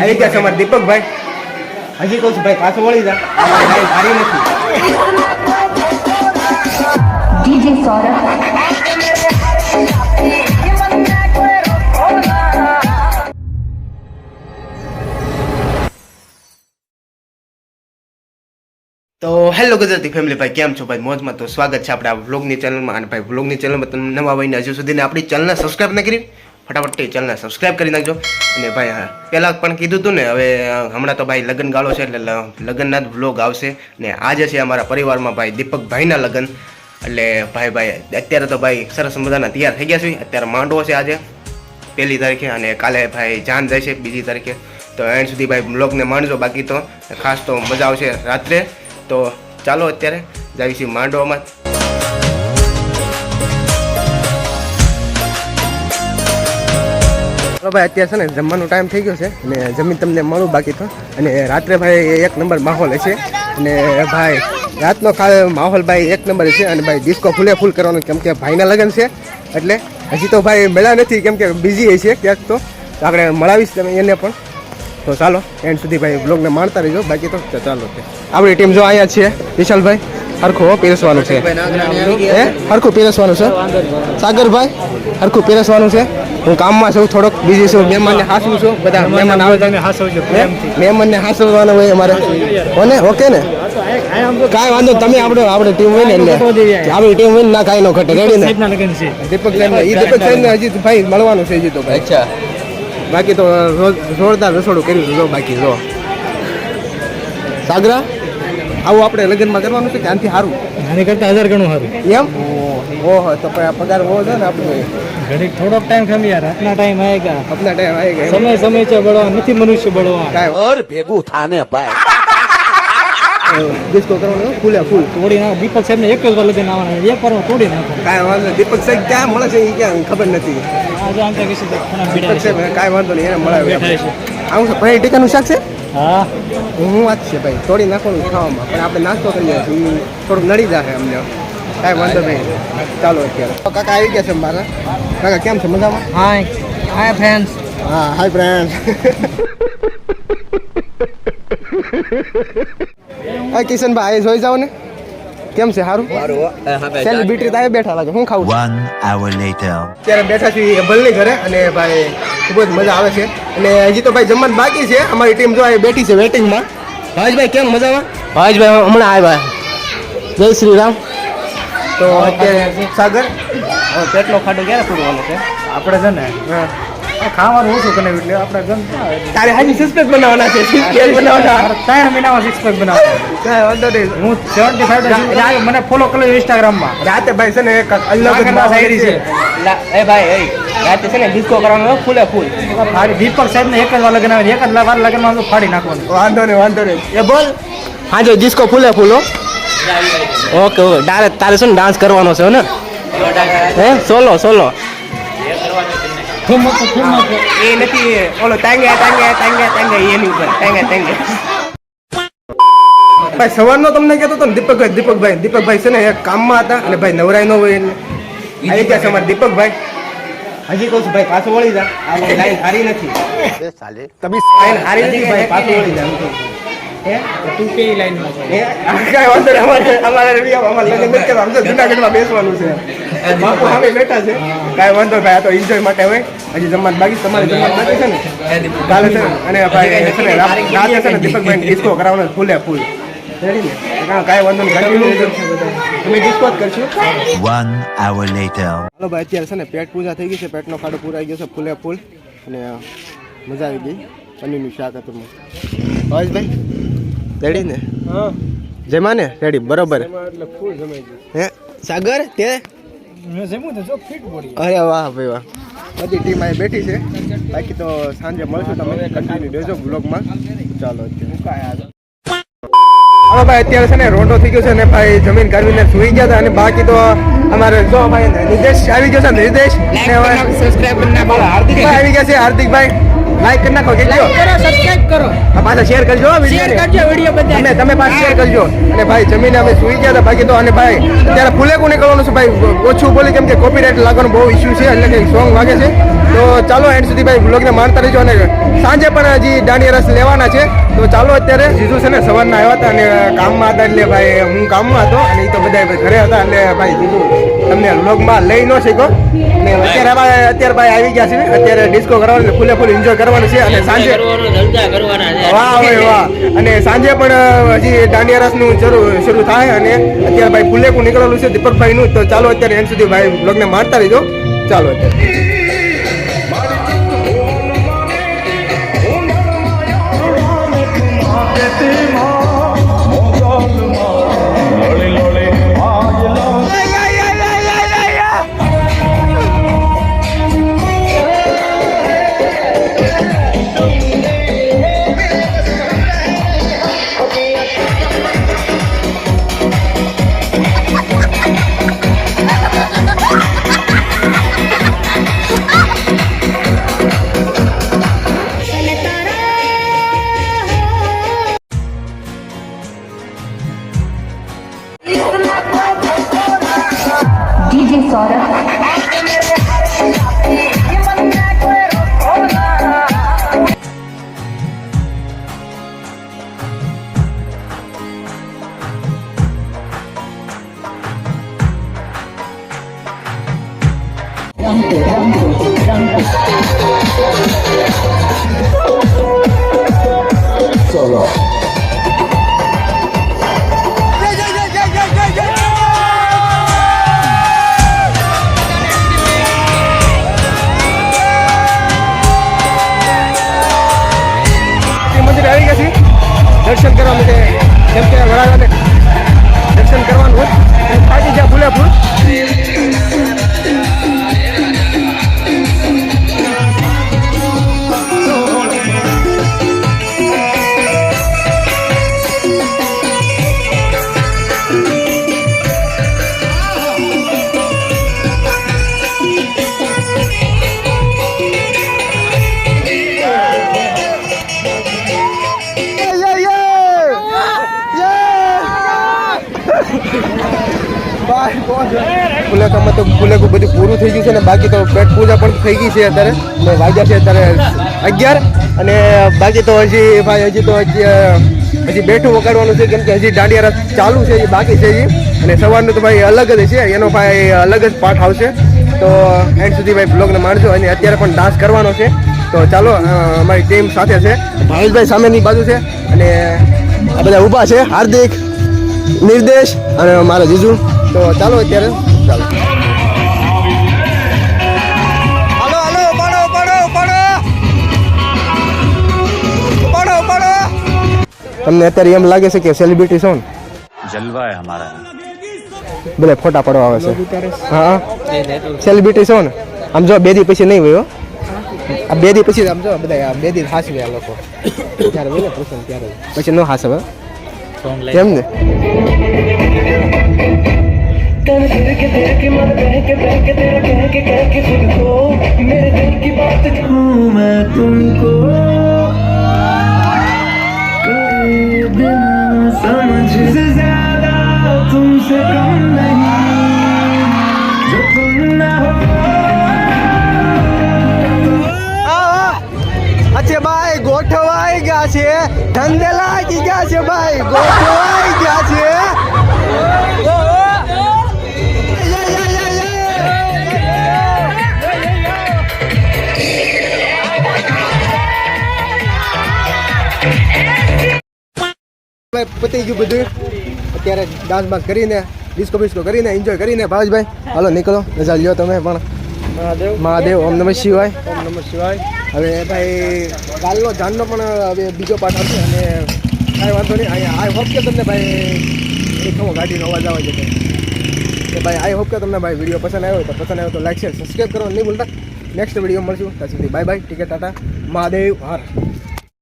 આવી ગયા છે અમારા દીપકભાઈ. હજી કહું છું ભાઈ પાછો વળી જા, સારી નથી. DJ Saurabh. તો હેલો ગુજરાતી ફેમિલી ભાઈ, કેમ છો ભાઈ? મોજમાં. તો સ્વાગત છે આપણે આ વ્લોગની ચેનલમાં. અને ભાઈ વ્લોગની ચેનલમાં તમે નવા ભાઈને હજુ સુધી આપણી ચેનલને સબસ્ક્રાઈબ ન કરી, ફટાફટ ચેનલને સબસ્ક્રાઈબ કરી નાખજો. અને ભાઈ પહેલાં પણ કીધું હતું ને, હવે હમણાં તો ભાઈ લગ્ન ગાળો છે એટલે લગ્નના જ વ્લોગ આવશે. ને આજે છે અમારા પરિવારમાં ભાઈ દીપકભાઈના લગ્ન. એટલે ભાઈ અત્યારે તો ભાઈ સરસ મજાના તૈયાર થઈ ગયા છે. અત્યારે માંડવો છે આજે 1લી તારીખે, અને કાલે ભાઈ જાન જાય છે 2જી તારીખે. તો એન્ડ સુધી ભાઈ વ્લોગને માણજો, બાકી તો ખાસ તો મજા આવશે રાત્રે. તો ચાલો અત્યારે જાવીશું માંડવામાં. ભાઈ અત્યારે છે ને જમવાનો ટાઈમ થઈ ગયો છે, અને જમીન તમને મળું બાકી તો. અને રાત્રે ભાઈ 1 નંબર માહોલ હશે. અને ભાઈ રાતનો માહોલ ભાઈ 1 નંબર છે. અને ભાઈ ડિસ્કો ફૂલ કરવાનું, કેમ કે ભાઈના લગ્ન છે એટલે હજી તો ભાઈ મળ્યા નથી, કેમ કે બિઝી હશે ક્યાંક. તો આપણે મળાવીશ તમે એને પણ. તો ચાલો એન્ડ સુધી ભાઈ બ્લોગને માણતા રહીજો, બાકી તો ચાલો. આપણી ટીમ જો અહીંયા છે. વિશાલભાઈ હરખું પીરસવાનું છે, હરખું પીરસવાનું છે. સાગરભાઈ હરખું પીરસવાનું છે. હું કામમાં છું, થોડોક બીજી છું, મહેમાનને હાસવું છું. બધા મહેમાન આવે મહેમાનને હાસવવાનું હોય અમારે. કોને ઓકે ને, કાંઈ વાંધો. તમે આપણે ટીમ હોય ને એટલે આપણી ટીમ હોય ને, ના કાંઈ ન ઘટે. રેડી ને દીપક સાહેબને હજી ભાઈ મળવાનું છે હજી તો ભાઈ. અચ્છા, બાકી તો જોરદાર રસોડું કર્યું જો. બાકી જો સાગરા આવું આપણે લગ્નમાં કરવાનું છે કે આનાથી સારું? આની કરતા 1000 ગણું સારું. એમ? ઓહો, તો પગાર હોવો છે ને આપણે. ઘડીક થોડોક ટાઈમ ખમી યાર, अपना टाइम आएगा, अपना टाइम आएगा. समय છે બળવા નથી, મનુષ્ય બળવા. કાંઈ और ભેગું થાને ભાઈ. ડિસ્કો કરવાનો ફૂલે ફૂલ તોડી નાખ. દીપક સાહેબ ને એક જ વાર લગન આવવાના, એક વાર તોડી નાખો. કાંઈ વાંધો નહીં. દીપક સાહેબ ક્યાં મળે છે એ ક્યાં ખબર નથી. આજે આમ ત્યાં કીધું ઘણા દીપક બીડા સાહેબ કાંઈ વાંધો નહીં, એને મળાવે. બેઠા છે. આવું છે ભાઈ ટીકાનું શાક છે. હા, હું વાત છે ભાઈ, તોડી નાખવાનું ખાવામાં, પણ આપણે નાસ્તો કરીએ છીએ થોડુંક નડી જશે અમને. કાંઈ વાંધો નહીં, ચાલો અત્યારે. કાકા આવી ગયા છે મારા. કાકા કેમ છે? મજામાં? Hi friends. હા, હાય ફ્રેન્ડ. હા કિશનભાઈ, જોઈ જાઓ ને કેમ છે? સારું. સેલિબ્રિટી તો બેઠા લાગે. શું ખાવું? 1 hour later. અત્યારે બેઠા છીએ ભલની ઘરે, અને ભાઈ ખૂબ જ મજા આવે છે. અને હજી તો ભાઈ જમવાનું બાકી છે. અમારી ટીમ જો અહીં બેઠી છે વેટિંગમાં. ભાઈ કેમ મજામાં? ભાઈ હમણાં આવ્યા. જય શ્રી રામ. તો અત્યારે સાગર પેટનો ખાડો ક્યારે પૂરવાનો છે આપણે છે ને ખાવાનું ઓછું કરે એટલે આપણે ગમતા તારે હાજી સિક્સ બનાવવાના છે. બનાવવાના 3 મહિનામાં 6 પેક બનાવતા. કાંઈ વાંધો નહીં. હું 75 મને ફોલો કરો ઇન્સ્ટાગ્રામમાં. રાતે ભાઈ છે ને એક અલગ જ શાયરી છે. એ ભાઈ રાતે છે ને ડિસ્કો કરવાનો ફૂલે ફૂલ. દીપક સાહેબ ને એક જ વાર લગન આવે, એક જ વાર લગનમાં ફાડી નાખવાનું. વાંધો નહીં. એ બોલ. હા જો ડિસ્કો ફૂલે ફૂલો. ઓકે તારે છે ને ડાન્સ કરવાનો છે ને? હે સોલો એ નથી ઓલો તાંગે એની ઉપર તાંગે. ભાઈ સવારનો તમને કહેતો હતો ને દીપકભાઈ છે ને એક કામમાં હતા, અને ભાઈ નવરાય ન હોય એટલે આવી ગયા છે અમારા દીપકભાઈ. હજી કહું છું ભાઈ પાછો વળી જા, આ લાઈન હારી નથી. લાઈન હારી નથી ભાઈ, પાછો વળી જા. તું કે લાઈનમાં છે? કાંઈ વાંધો નહીં. અમારે લગ્ન નથી કરવા, અમને જુનાગઢમાં બેસવાનું છે. બાપુ સામે બેઠા છે. કાંઈ વાંધો ભાઈ, આ તો એન્જોય માટે હોય. હજી જમવાનું બાકી, તમારે જમવાનું બાકી છે ને કાલે છે. અને ભાઈ છે ને રાતે છે ને દીપકભાઈ ડિસ્કો કરાવવાનો ફૂલે ફૂલ. રેડી ને? કાંઈ વાંધો નહીં, તમે ડિસ્કો જ કરશો. 1 hour later. હાલો ભાઈ, અત્યારે છે ને પેટ પૂજા થઈ ગઈ છે, પેટનો ખાડો પૂરાઈ ગયો છે ફૂલે ફૂલ. અને મજા આવી ગઈ. પનીરનું શાક હતું. ભાઈ રેડી ને? હા, જમા ને? રેડી બરોબર. એટલે ફૂલ જમાઈ ગયું. હે સાગર તે મેં જમ્યું તો જો ફિટ બોડી. અરે વાહ ભાઈ વાહ. બધી ટીમ અહીં બેઠી છે. બાકી તો સાંજે મળશું, તમે કન્ટિન્યુ રહેજો બ્લોગમાં. ચાલો અત્યારે હવે ભાઈ અત્યારે છે ને રોંઢો થઈ ગયો છે, અને ભાઈ જમીન કાઢવીને સુઈ ગયા હતા. અને બાકી તો અમારે જો ભાઈ નિદેશ આવી ગયો છે. નિદેશ સબસ્ક્રાઇબ હાર્દિકભાઈ આવી ગયા છે. હાર્દિકભાઈ લાઈક કરી નાખો, સબસ્ક્રાઇબ કરો, પાછા શેર કરજો વિડીયો બધા. તમે પાછા શેર કરજો. અને ભાઈ જમીને અમે સુઈ ગયા હતા. બાકી તો અને ભાઈ અત્યારે ફૂલેકું નીકળવાનું છે ભાઈ. ઓછું બોલી, કેમ કે કોપીરાઇટ લાગવાનો બહુ ઇસ્યુ છે, એટલે કે સોંગ વાગે છે. તો ચાલો એન્ડ સુધી ભાઈ બ્લોગને માણતા રહેજો. અને સાંજે પણ હજી દાંડિયા રસ લેવાના છે. તો ચાલો અત્યારે જીજુ છે ને સવારના આવ્યા હતા અને કામમાં હતા એટલે ભાઈ હું કામમાં હતો અને એ તો બધા ઘરે હતા એટલે ભાઈ જીજુ તમને વ્લોગમાં લઈ ન શક્યો. અને અત્યારે ભાઈ આવી ગયા છે. અત્યારે ડિસ્કો કરવાનું ફૂલે ફૂલ એન્જોય કરવાનું છે અને સાંજે વાહ ભાઈ વાહ. અને સાંજે પણ હજી દાંડિયા રસનું શરૂ થાય અને અત્યારે ભાઈ ફૂલેકું નીકળેલું છે દીપકભાઈનું. તો ચાલો અત્યારે એમ સુધી ભાઈ બ્લોગને મારતા રહીજો. ચાલો અત્યારે DJ Saurabh. મંદિર આવી ગયા છે દર્શન કરવા માટે. જેમ કે વડાને દર્શન કરવાનું હોય ફાટી જાય ફૂલે ફૂલ. ફૂલેકામાં તો ફૂલેકું બધું પૂરું થઈ ગયું છે ને બાકી તો પેટ પૂજા પણ થઈ ગઈ છે અત્યારે. ને વાગ્યા છે અત્યારે 11 અને બાકી તો હજી ભાઈ હજી બેઠું વગાડવાનું છે કેમ કે હજી દાંડિયા રસ ચાલુ છે હજી બાકી છે હજી. અને સવારનું તો ભાઈ અલગ જ છે એનો ભાઈ અલગ જ પાઠ આવશે. તો એન્ડ સુધી ભાઈ બ્લોગને માણજો. અને અત્યારે પણ ડાન્સ કરવાનો છે. તો ચાલો અમારી ટીમ સાથે છે. ભાવેશભાઈ સામેની બાજુ છે અને આ બધા ઊભા છે હાર્દિક, નિર્દેશ અને મારા જીજુ. તો ચાલો અત્યારે ચાલો તમને અત્યારે એમ લાગે છે કે સેલિબ્રિટી છો ને? जलवा है हमारा બધા ફોટા પડવા આવે છે. હા સેલિબ્રિટી છો ને? આમ જો 2 દી પછી નહીં હોય હો. આ 2 દી પછી આમ જો બધા 2 દી હાસવે આ લોકો ત્યારે હોય ને પ્રસંગ ત્યારે પછી ન હાસવે કેમ ને. અચ્છા ભાઈ ગોઠવાઈ ગયા છે, ધંધે લાગી ગયા છે ભાઈ, ગોઠવાઈ ગયા છે. પતી ગયું બધું. અત્યારે ડાન્સ બાન્સ કરીને ડિસ્કો બિસ્કો કરીને એન્જોય કરીને ભાવેશભાઈ હાલો નીકળો, રજા લ્યો તમે પણ. મહાદેવ ઓમ નમઃ શિવાય. ઓમ નમઃ શિવાય. હવે ભાઈ કાલનો જાનનો પણ હવે બીજો પાઠ આવશે અને કાંઈ વાંધો નહીં. અહીંયા આઈ હોપ કે તમને ભાઈ ખમો ગાડીનો અવાજ આવે છે કે ભાઈ આઈ હોપ કે તમને ભાઈ વિડીયો પસંદ આવ્યો હોય તો લાઈક શેર સબસ્ક્રાઈબ કરવાનું નહીં ભૂલતા. નેક્સ્ટ વિડીયો મળશું ત્યાં સુધી બાય બાય, ટિકિટ ટાટા, મહાદેવ હર.